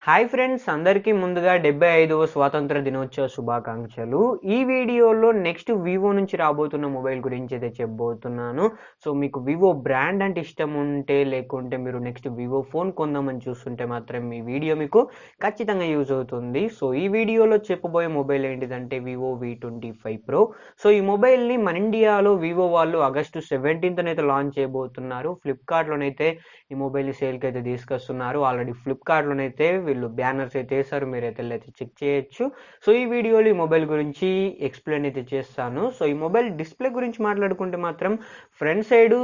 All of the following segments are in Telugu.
హాయ్ ఫ్రెండ్స్, అందరికీ ముందుగా 75వ స్వాతంత్ర దినోత్సవ శుభాకాంక్షలు. ఈ వీడియోలో నెక్స్ట్ వివో నుంచి రాబోతున్న మొబైల్ గురించి అయితే చెప్పబోతున్నాను. సో మీకు వివో బ్రాండ్ అంటే ఇష్టం ఉంటే, లేకుంటే మీరు నెక్స్ట్ వివో ఫోన్ కొందామని చూస్తుంటే మాత్రం ఈ వీడియో మీకు ఖచ్చితంగా యూజ్ అవుతుంది. సో ఈ వీడియోలో చెప్పబోయే మొబైల్ ఏంటిదంటే వివో V25 Pro. సో ఈ మొబైల్ని మన ఇండియాలో వివో వాళ్ళు ఆగస్టు 17th అయితే లాంచ్ చేయబోతున్నారు. ఫ్లిప్కార్ట్లోనైతే ఈ మొబైల్ సేల్కి అయితే తీసుకొస్తున్నారు. ఆల్రెడీ ఫ్లిప్కార్ట్లోనైతే వీళ్ళు బ్యానర్స్ అయితే వేసారు, మీరైతే వెళ్ళైతే చెక్ చేయొచ్చు. సో ఈ వీడియోలో ఈ మొబైల్ గురించి ఎక్స్ప్లెయిన్ అయితే చేస్తాను. సో ఈ మొబైల్ డిస్ప్లే గురించి మాట్లాడుకుంటే మాత్రం front side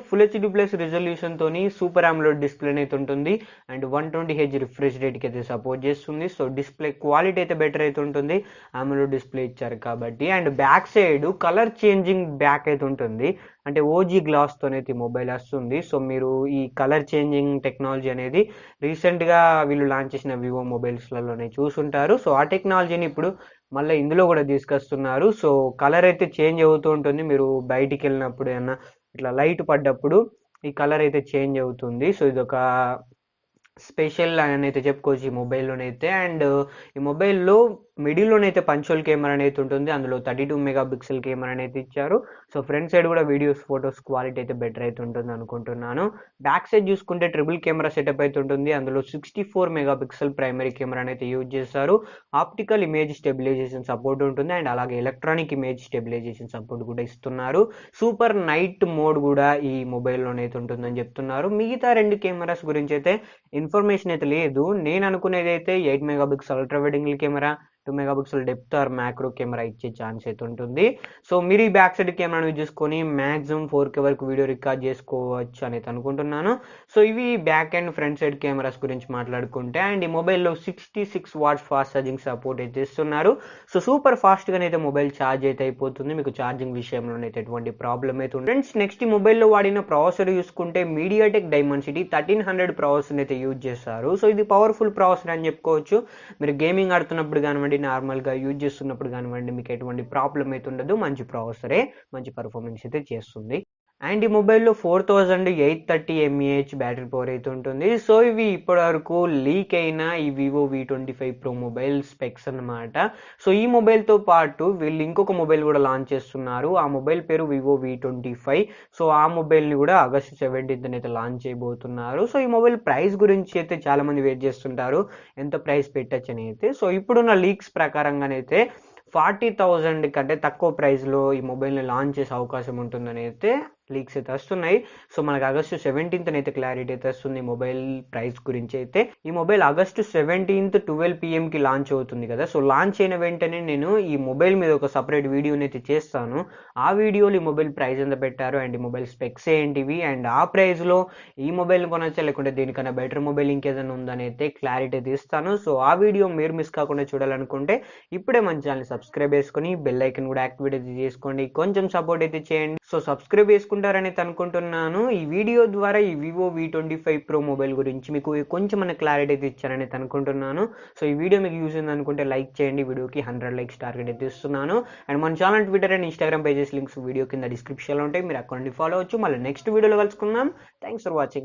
full HD plus resolution తోని సూపర్ AMOLED డిస్ప్లే అయితే ఉంటుంది అండ్ 120Hz రిఫ్రెష్ రేట్ కి అయితే సపోర్ట్ చేస్తుంది. సో డిస్ప్లే క్వాలిటీ అయితే బెటర్ అయితే ఉంటుంది, AMOLED డిస్ప్లే ఇచ్చారు కాబట్టి. And back side colour changing back అయితే ఉంటుంది, అంటే ఓజీ గ్లాస్ తోనైతే ఈ మొబైల్ వస్తుంది. సో మీరు ఈ కలర్ చేంజింగ్ టెక్నాలజీ అనేది రీసెంట్గా వీళ్ళు లాంచ్ చేసిన వివో మొబైల్స్లలోనే చూసుంటారు. సో ఆ టెక్నాలజీని ఇప్పుడు మళ్ళీ ఇందులో కూడా తీసుకొస్తున్నారు. సో కలర్ అయితే చేంజ్ అవుతూ ఉంటుంది, మీరు బయటికి వెళ్ళినప్పుడు ఏమన్నా ఇట్లా లైట్ పడ్డప్పుడు ఈ కలర్ అయితే చేంజ్ అవుతుంది. సో ఇది ఒక స్పెషల్ అని అయితే చెప్పుకోవచ్చు ఈ మొబైల్లోనైతే. అండ్ ఈ మొబైల్లో మిడిల్లోనైతే పంచువల్ కెమెరా అయితే ఉంటుంది, అందులో 32 మెగాపిక్సెల్ కెమెరా అయితే ఇచ్చారు. సో ఫ్రంట్ సైడ్ కూడా వీడియోస్ ఫొటోస్ క్వాలిటీ అయితే బెటర్ అయితే ఉంటుంది అనుకుంటున్నాను. బ్యాక్ సైడ్ చూసుకుంటే ట్రిపుల్ కెమెరా సెటప్ అయితే ఉంటుంది, అందులో 64 మెగాపిక్సెల్ ప్రైమరీ కెమెరా అయితే యూజ్ చేస్తారు. ఆప్టికల్ ఇమేజ్ స్టెబిలైజేషన్ సపోర్ట్ ఉంటుంది అండ్ అలాగే ఎలక్ట్రానిక్ ఇమేజ్ స్టెబిలైజేషన్ సపోర్ట్ కూడా ఇస్తున్నారు. సూపర్ నైట్ మోడ్ కూడా ఈ మొబైల్లోనైతే ఉంటుందని చెప్తున్నారు. మిగతా రెండు కెమెరాస్ గురించి అయితే ఇన్ఫర్మేషన్ అయితే లేదు. నేను అనుకునేది అయితే 8 megapixel ultra wide angle camera, 2 megapixel depth or macro camera ఇచ్చే ఛాన్స్ అయితే ఉంటుంది. సో మీరు ఈ బ్యాక్ సైడ్ కెమెరాను యూజ్ చేసుకొని మ్యాక్సిమం 4K వరకు వీడియో రికార్డ్ చేసుకోవచ్చు అనేది అనుకుంటున్నాను. సో ఇవి back and front side cameras గురించి మాట్లాడుకుంటే. అండ్ ఈ మొబైల్లో 66 వాట్స్ ఫాస్ట్ ఛార్జింగ్ సపోర్ట్ అయితే ఇస్తున్నారు. సో సూపర్ ఫాస్ట్గానైతే మొబైల్ ఛార్జ్ అయితే అయిపోతుంది, మీకు ఛార్జింగ్ విషయంలోనైతే ఎటువంటి ప్రాబ్లం అయితే ఉంది. ఫ్రెండ్స్ నెక్స్ట్ ఈ మొబైల్లో వాడిన ప్రాసెసర్ చూసుకుంటే మీడియాటెక్ డైమెన్సిటీ 1300 ప్రాసెసర్ అయితే యూజ్ చేస్తారు. సో ఇది పవర్ఫుల్ ప్రాసెసర్ అని చెప్పుకోవచ్చు. మీరు గేమింగ్ ఆడుతున్నప్పుడు కానివ్వండి, నార్మల్గా యూజ్ చేస్తున్నప్పుడు కానివ్వండి, మీకు ఎటువంటి ప్రాబ్లం అయితే ఉండదు. మంచి ప్రాసెసరే, మంచి పర్ఫార్మెన్స్ అయితే చేస్తుంది. అండ్ ఈ మొబైల్లో 4830 mAh బ్యాటరీ పవర్ అయితే ఉంటుంది. సో ఇవి ఇప్పటివరకు లీక్ అయిన ఈ Vivo V25 Pro mobile specs అన్నమాట. సో ఈ మొబైల్తో పాటు వీళ్ళు ఇంకొక మొబైల్ కూడా లాంచ్ చేస్తున్నారు, ఆ మొబైల్ పేరు వివో V25. సో ఆ మొబైల్ని కూడా ఆగస్టు 17th అయితే లాంచ్ చేయబోతున్నారు. సో ఈ మొబైల్ ప్రైస్ గురించి అయితే చాలా మంది వెయిట్ చేస్తుంటారు, ఎంత ప్రైస్ పెట్టచ్చని అయితే. సో ఇప్పుడున్న లీక్స్ ప్రకారంగానైతే 40,000 కంటే తక్కువ ప్రైస్లో ఈ మొబైల్ని లాంచ్ చేసే అవకాశం ఉంటుందని అయితే లీక్స్ అయితే వస్తున్నాయి. సో మనకు ఆగస్టు 17th అయితే క్లారిటీ అయితే వస్తుంది మొబైల్ ప్రైస్ గురించి అయితే. ఈ mobile August 17th 12 PM launch అవుతుంది కదా. సో లాంచ్ అయిన వెంటనే నేను ఈ మొబైల్ మీద ఒక సపరేట్ వీడియోని అయితే చేస్తాను. ఆ వీడియోలో ఈ మొబైల్ ప్రైస్ ఎంత పెట్టారు అండ్ ఈ మొబైల్ స్పెక్స్ ఏంటివి అండ్ ఆ ప్రైస్లో ఈ మొబైల్ కొనొచ్చా లేకుంటే దీనికన్నా బెటర్ మొబైల్ ఇంకేదైనా ఉందని అయితే క్లారిటీ అయితే ఇస్తాను. సో ఆ వీడియో మీరు మిస్ కాకుండా చూడాలనుకుంటే ఇప్పుడే మన ఛానల్ సబ్స్క్రైబ్ చేసుకుని బెల్ ఐకన్ కూడా యాక్టివేట్ అయితే చేసుకోండి, కొంచెం సపోర్ట్ అయితే చేయండి. సో సబ్స్క్రైబ్ చేసుకుంటారని అనుకుంటున్నాను. ఈ వీడియో ద్వారా ఈ వివో V25 Pro మొబైల్ గురించి మీకు కొంచెం క్లారిటీ అయితే ఇచ్చారని అనుకుంటున్నాను. సో ఈ వీడియో మీకు యూజ్ ఉంది అనుకుంటే లైక్ చేయండి, వీడియోకి 100 లైక్స్ టార్గెట్ అయితే ఇస్తున్నాను. అండ్ మన channel Twitter and Instagram pages links video కింద డిస్క్రిప్షన్లో ఉంటాయి, మీరు అకౌంట్ని ఫాలో అవచ్చు. మళ్ళీ నెక్స్ట్ వీడియోలో కలుసుకుందాం. Thanks for watching.